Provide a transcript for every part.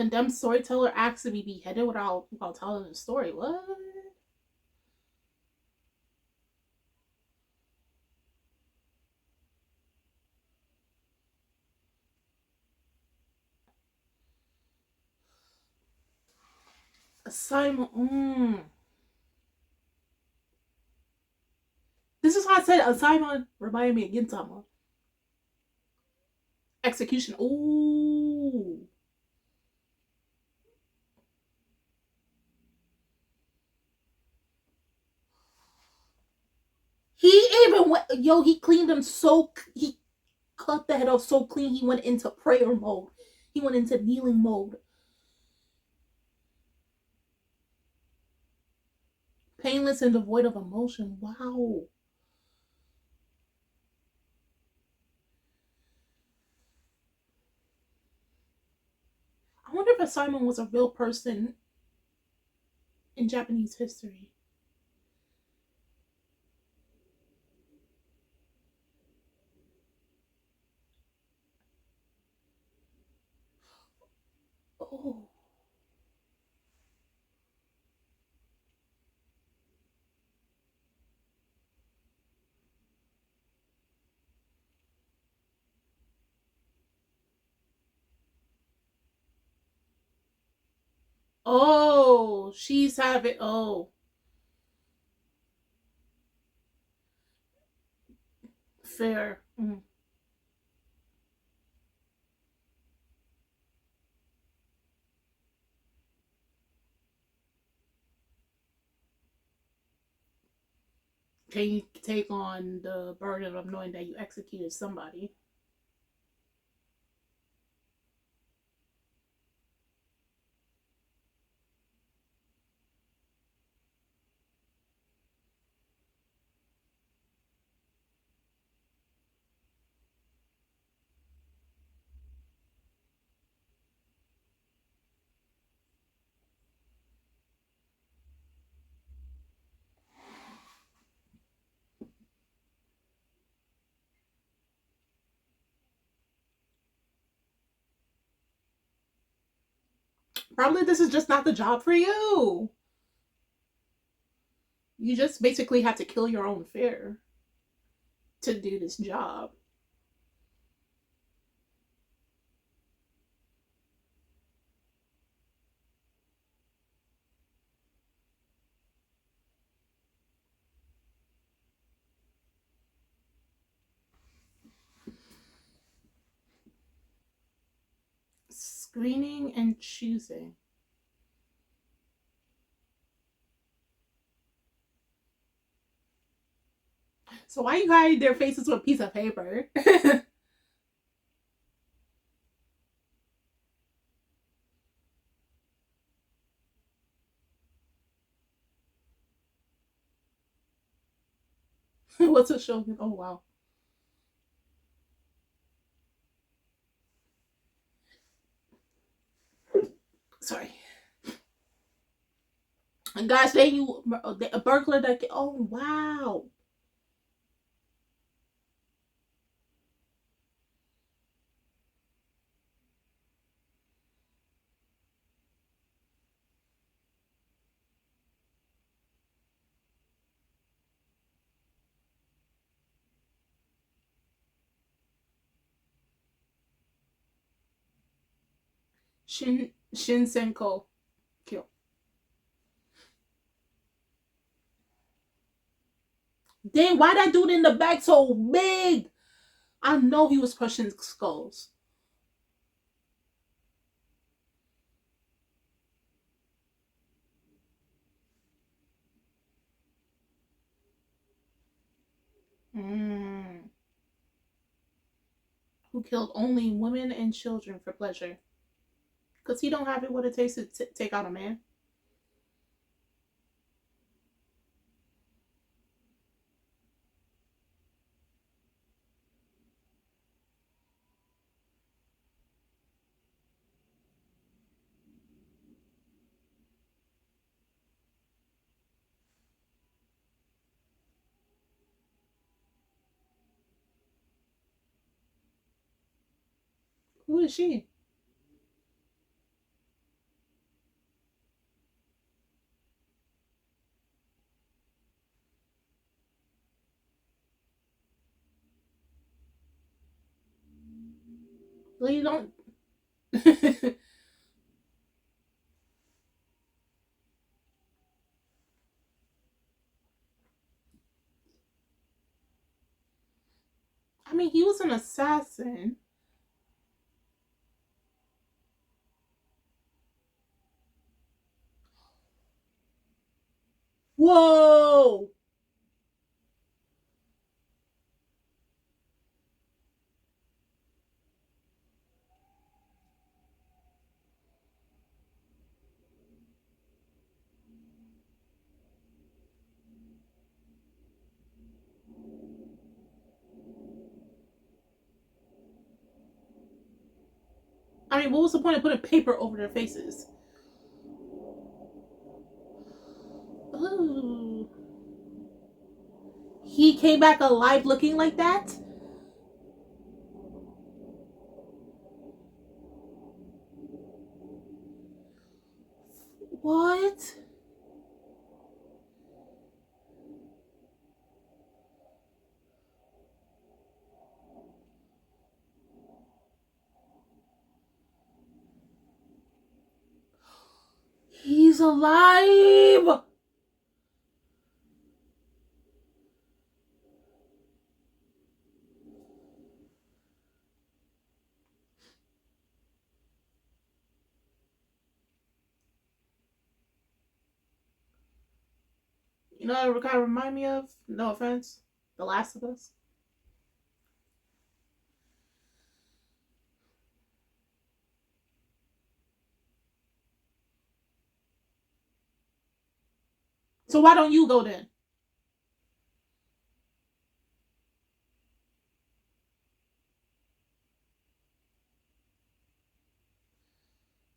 Condemned storyteller asked to be beheaded without telling the story. What? Simon. This is why I said Simon reminded me again, Tama. Execution. Ooh. He even went, yo, he cleaned him so, he cut the head off so clean, he went into prayer mode. He went into kneeling mode. Painless and devoid of emotion. Wow. I wonder if Simon was a real person in Japanese history. Oh. Oh, she's having, oh, fair. Can you take on the burden of knowing that you executed somebody? Probably this is just not the job for you. You just basically have to kill your own fear to do this job. Screening and choosing. So why you hide their faces with a piece of paper? What's it showing? Oh wow. Sorry. And guys, then you a burglar that. Oh wow. Shinsenko kill. Dang, why that dude in the back so big? I know he was crushing skulls. Mm. Who killed only women and children for pleasure? Because he don't have it what it takes to take out a man. Who is she? They don't. I mean, he was an assassin. Whoa! I mean, what was the point of putting paper over their faces? Ooh. He came back alive looking like that? What? He's alive! You know what it kind of remind me of? No offense. The Last of Us. So why don't you go then?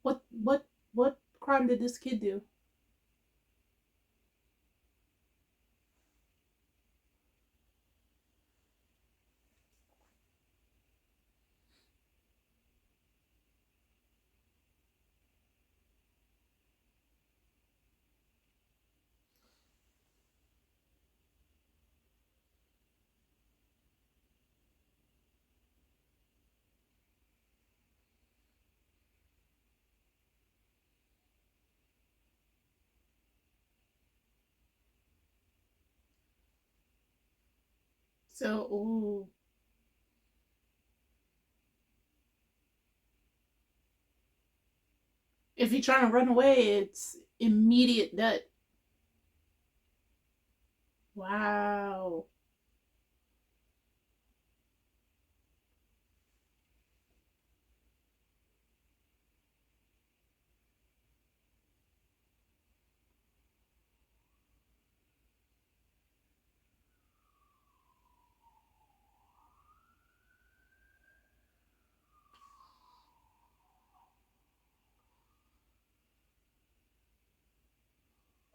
What crime did this kid do? So, ooh. If you're trying to run away, it's immediate death. Wow.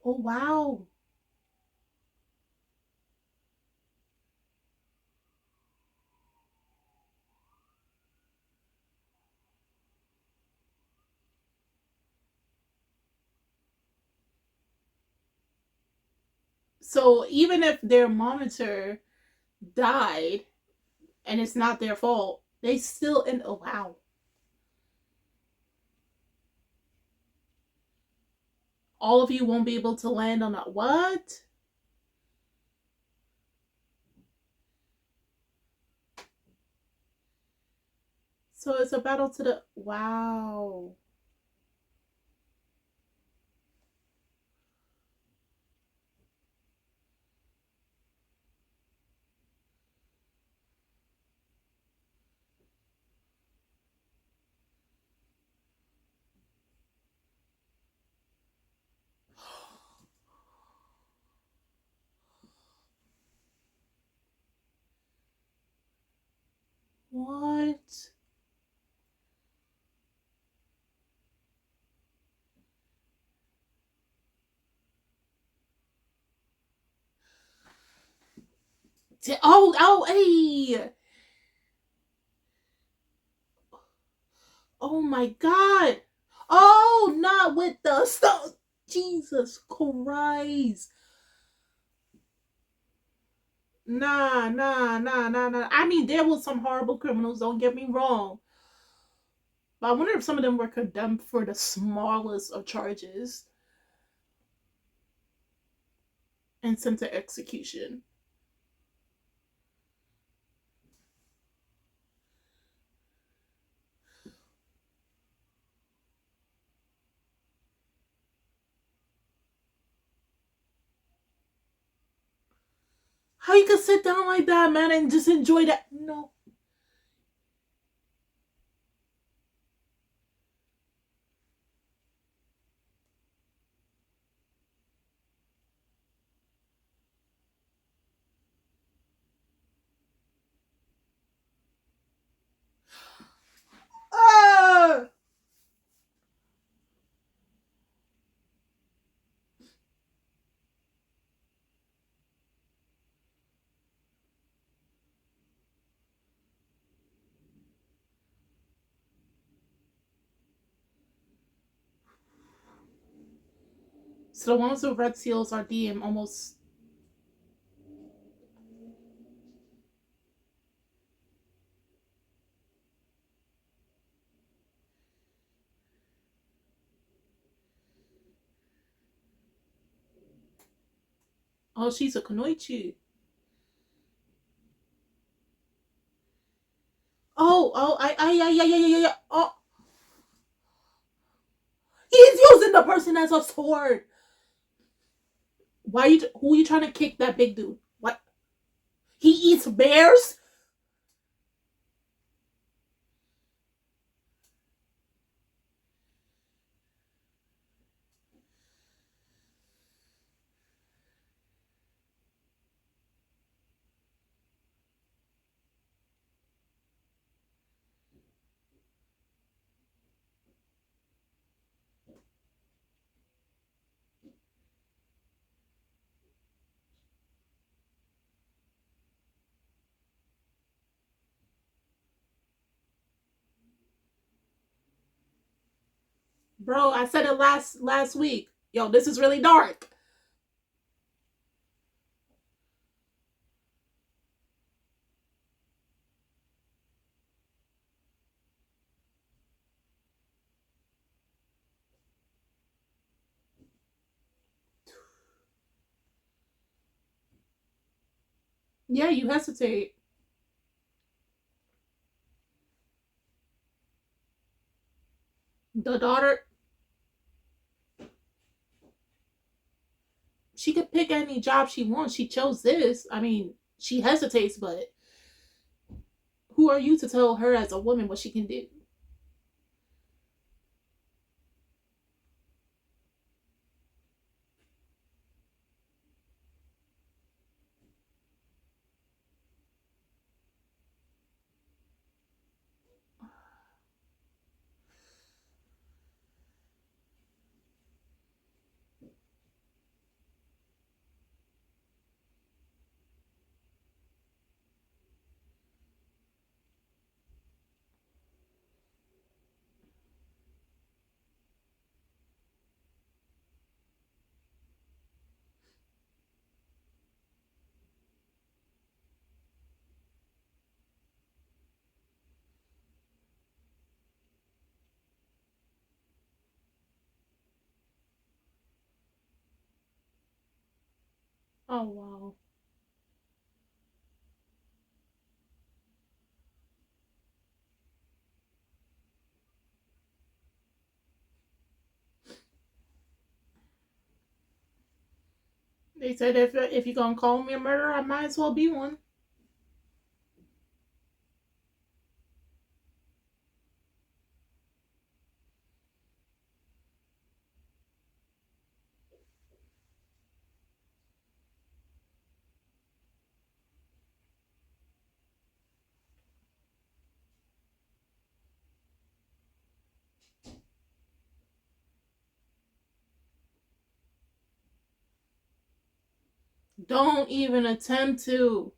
Oh, wow. So even if their monitor died and it's not their fault, they still in. Oh, wow. All of you won't be able to land on that. What? So it's a battle to the. Wow. What? Oh, oh, hey. Oh my God. Oh, not with the stuff. Jesus Christ. Nah, nah, nah, nah, nah. I mean, there was some horrible criminals, don't get me wrong. But I wonder if some of them were condemned for the smallest of charges and sent to execution. How you can sit down like that, man, and just enjoy that? No. Ah! So the ones with red seals are DM almost. Oh, she's a Kunoichi. Yeah. Oh, he's using the person as a sword. Why you? Who are you trying to kick? That big dude? What? He eats bears? Bro, I said it last week. Yo, this is really dark. Yeah, you hesitate. The daughter, she could pick any job she wants. She chose this. I mean, she hesitates, but who are you to tell her as a woman what she can do? Oh wow. They said if you're gonna call me a murderer, I might as well be one. Don't even attempt to.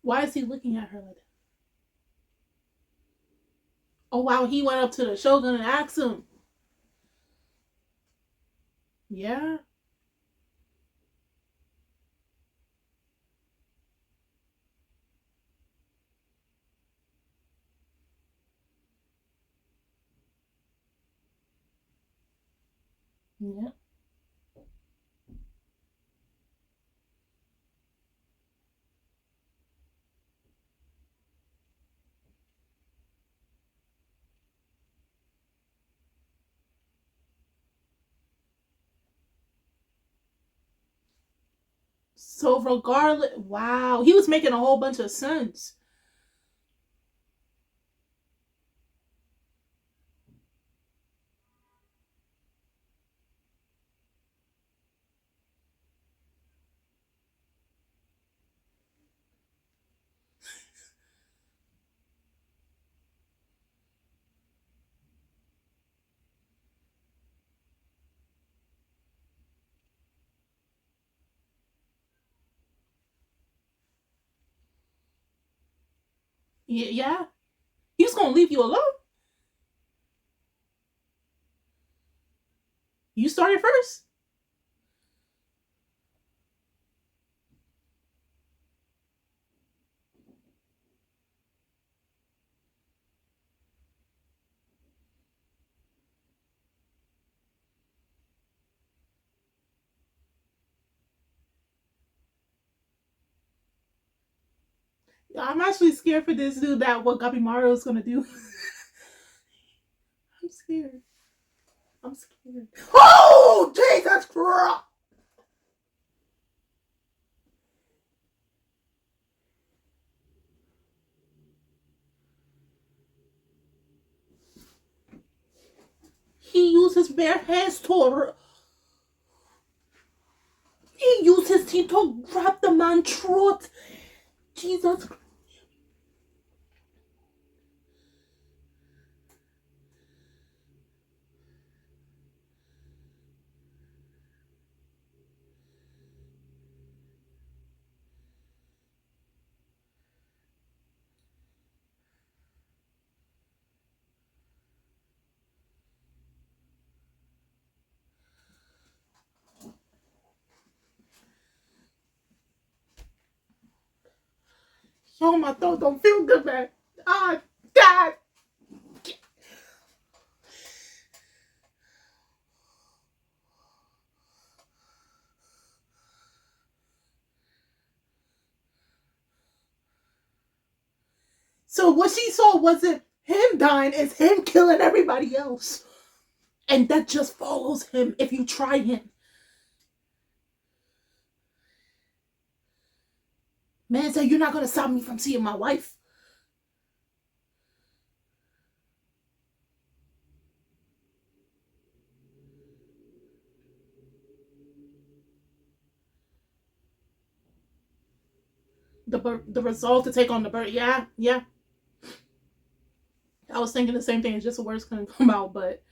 Why is he looking at her like that? Oh wow, he went up to the Shogun and asked him. Yeah, yeah. So regardless, wow, he was making a whole bunch of sense. Yeah, he was gonna leave you alone. You started first. I'm actually scared for this dude that what Gabimaru is gonna do. I'm scared. I'm scared. Oh Jesus Christ! He used his bare hands to. He used his teeth to grab the man's throat. Jesus. Oh, my throat don't feel good, man. Ah, God. So what she saw wasn't him dying, it's him killing everybody else. And that just follows him if you try him. Man said, you're not gonna stop me from seeing my wife. The resolve to take on the bird. Yeah, yeah. I was thinking the same thing. It's just the words couldn't come out, but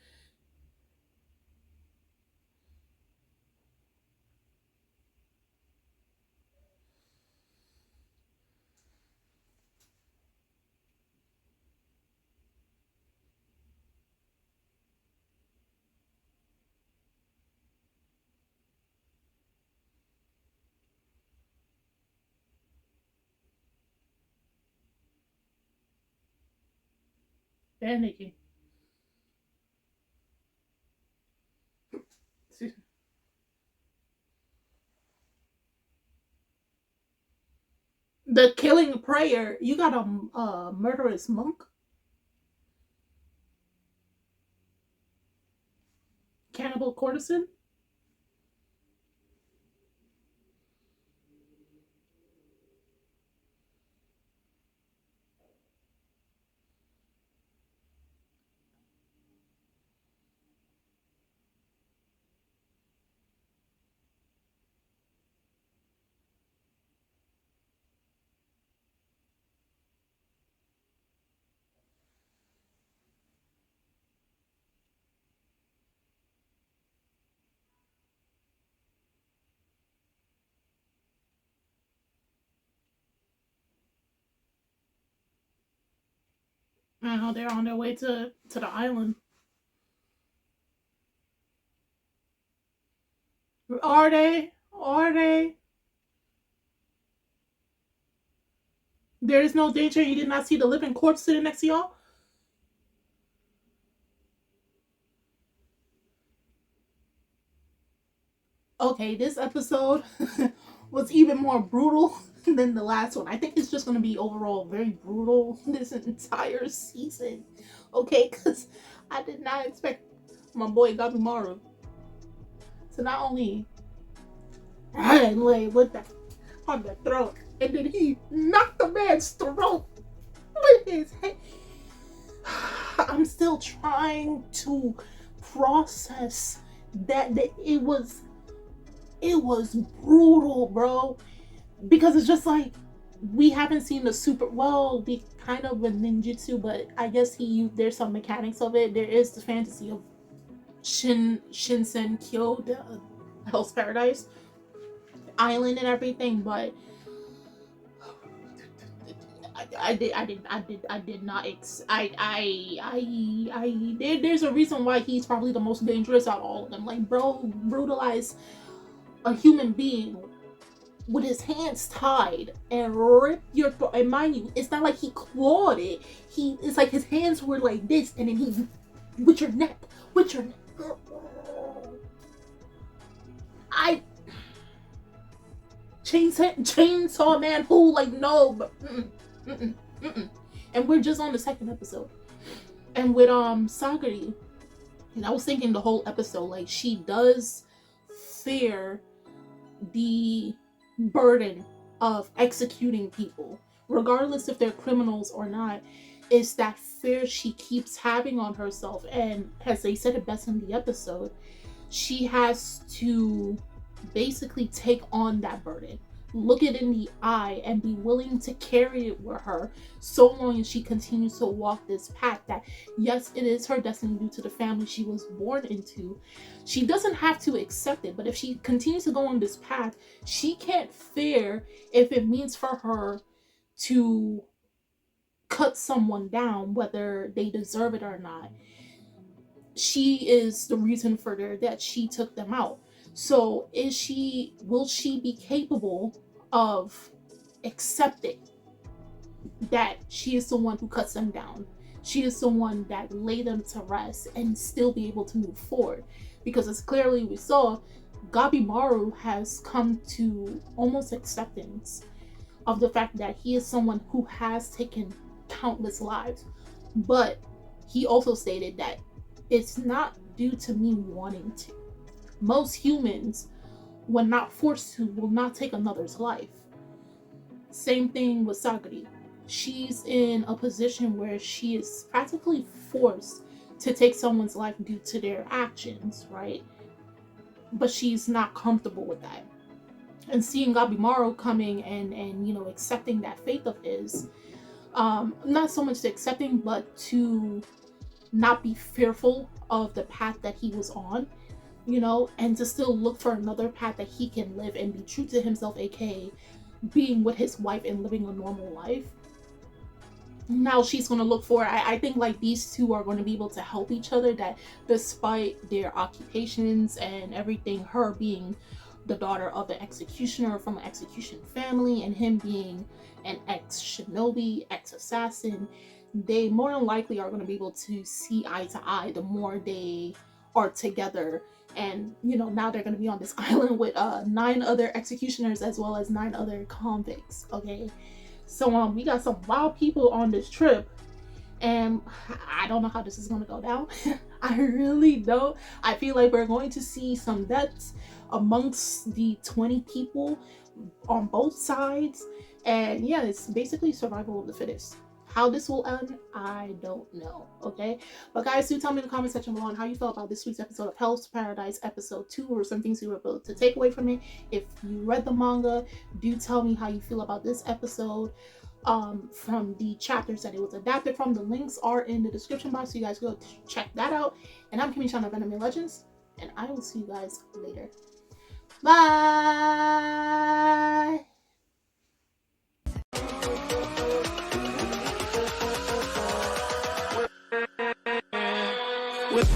panicking. The killing prayer. You got a murderous monk, cannibal courtesan. Now they're on their way to the island. Are they? Are they? There is no danger. You did not see the living corpse sitting next to y'all? Okay, this episode was even more brutal than the last one. I think it's just going to be overall very brutal this entire season. Okay, because I did not expect my boy Gabimaru to not only lay with that on the throat, and then he knocked the man's throat with his head. I'm still trying to process that it was brutal, bro. Because it's just like we haven't seen the super well. We kind of with ninjutsu, but I guess there's some mechanics of it. There is the fantasy of Shinsen Kyo, the Hell's Paradise Island and everything, but I did not there's a reason why he's probably the most dangerous out of all of them. Like, bro, brutalize a human being with his hands tied and rip your throat. And mind you, it's not like he clawed it. It's like his hands were like this, and then he with your neck. I chainsaw man who, like, no, but mm-mm, mm-mm. And we're just on the second episode. And with Sagari, and I was thinking the whole episode, like, she does fear the burden of executing people, regardless if they're criminals or not. Is that fear she keeps having on herself. And as they said it best in the episode, she has to basically take on that burden, look it in the eye, and be willing to carry it with her so long as she continues to walk this path that, yes, it is her destiny due to the family she was born into. She doesn't have to accept it, but if she continues to go on this path, she can't fear if it means for her to cut someone down, whether they deserve it or not. She is the reason for their death. She took them out. So will she be capable of accepting that she is the one who cuts them down? She is the one that laid them to rest and still be able to move forward. Because as clearly we saw, Gabimaru has come to almost acceptance of the fact that he is someone who has taken countless lives. But he also stated that it's not due to me wanting to. Most humans, when not forced to, will not take another's life. Same thing with Sagari. She's in a position where she is practically forced to take someone's life due to their actions, right? But she's not comfortable with that. And seeing Gabimaru coming and accepting that faith of his, not so much to accepting, but to not be fearful of the path that he was on, and to still look for another path that he can live and be true to himself, aka being with his wife and living a normal life. Now she's going to look for, I think, like, these two are going to be able to help each other, that despite their occupations and everything, her being the daughter of an executioner from an execution family and him being an ex-shinobi, ex-assassin, they more than likely are going to be able to see eye to eye the more they are together. And now they're going to be on this island with 9 other executioners as well as 9 other convicts. Okay, so we got some wild people on this trip, and I don't know how this is going to go down. I really don't. I feel like we're going to see some deaths amongst the 20 people on both sides, and yeah, it's basically survival of the fittest. How this will end, I don't know. Okay, but guys, do tell me in the comment section below on how you felt about this week's episode of Hell's Paradise episode 2, or some things you were able to take away from it. If you read the manga, do tell me how you feel about this episode from the chapters that it was adapted from. The links are in the description box, so you guys go check that out. And I'm Kimmy of Anime Legends, and I will see you guys later. Bye. with